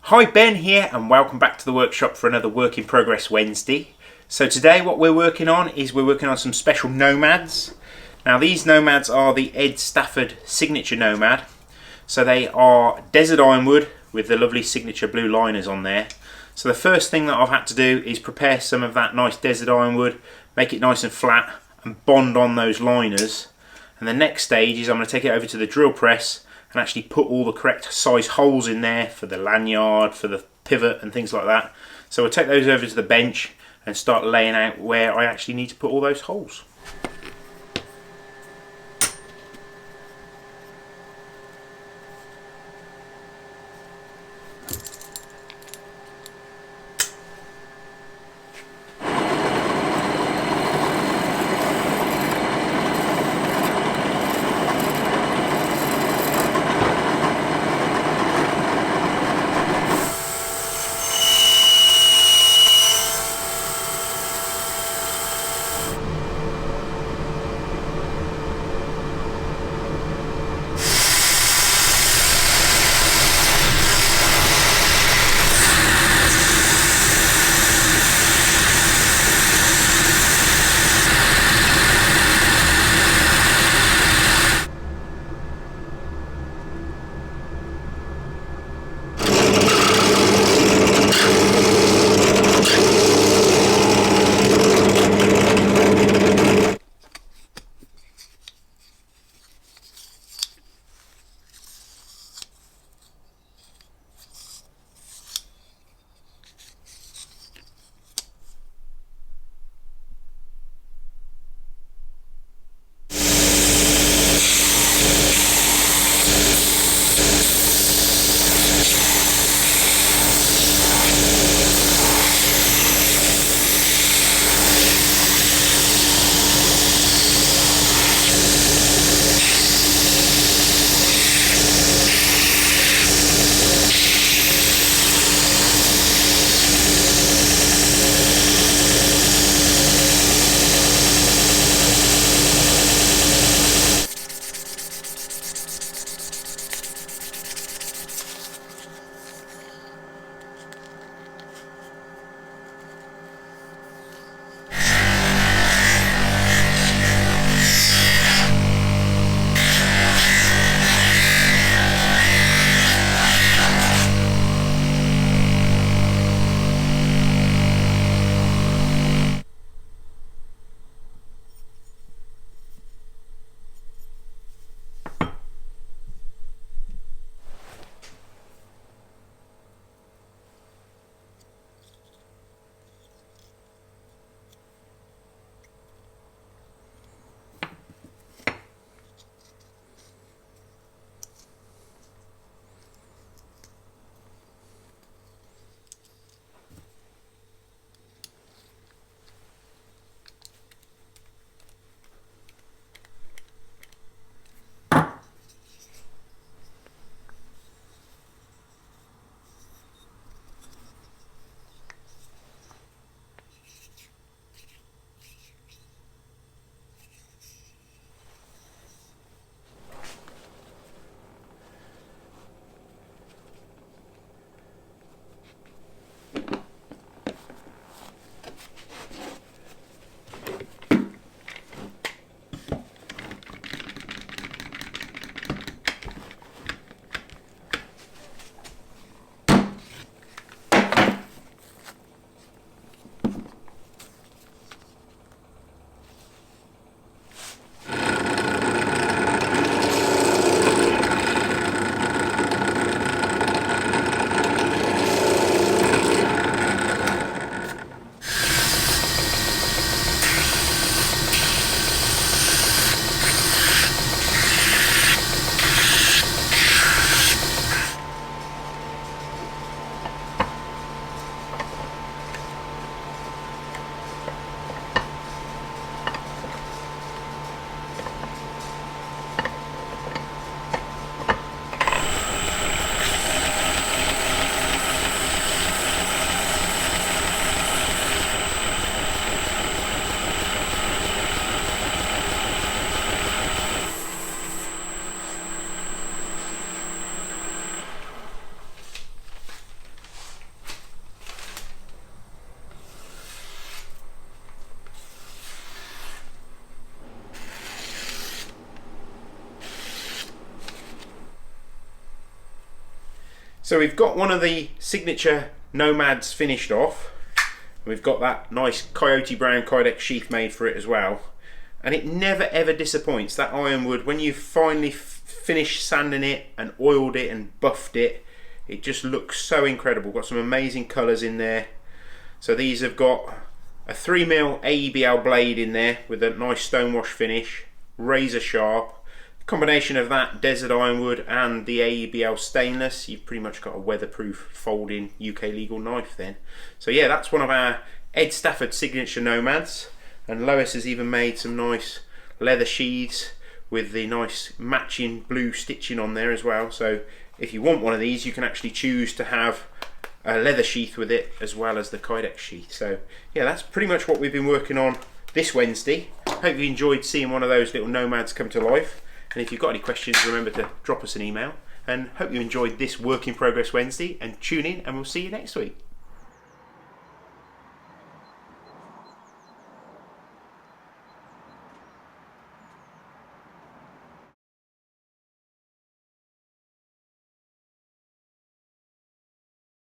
Hi, Ben here, and welcome back to the workshop for another Work in Progress Wednesday. So today what we're working on some special nomads. Now these nomads are the Ed Stafford signature nomad. So they are desert ironwood with the lovely signature blue liners on there. So the first thing that I've had to do is prepare some of that nice desert ironwood, make it nice and flat and bond on those liners. And the next stage is I'm going to take it over to the drill press and actually put all the correct size holes in there for the lanyard, for the pivot and things like that. So we'll take those over to the bench and start laying out where I actually need to put all those holes. So we've got one of the signature Nomads finished off. We've got that nice coyote brown Kydex sheath made for it as well. And it never ever disappoints, that ironwood. When you finally finished sanding it and oiled it and buffed it, it just looks so incredible. Got some amazing colours in there. So these have got a 3mm AEBL blade in there with a nice stonewash finish, razor sharp. Combination of that desert ironwood and the AEBL stainless, you've pretty much got a weatherproof folding UK legal knife then. So yeah, that's one of our Ed Stafford signature Nomads, and Lois has even made some nice leather sheaths with the nice matching blue stitching on there as well. So if you want one of these, you can actually choose to have a leather sheath with it as well as the Kydex sheath. So yeah, that's pretty much what we've been working on this Wednesday. Hope you enjoyed seeing one of those little Nomads come to life. And if you've got any questions, remember to drop us an email. And hope you enjoyed this Work in Progress Wednesday, and tune in and we'll see you next week.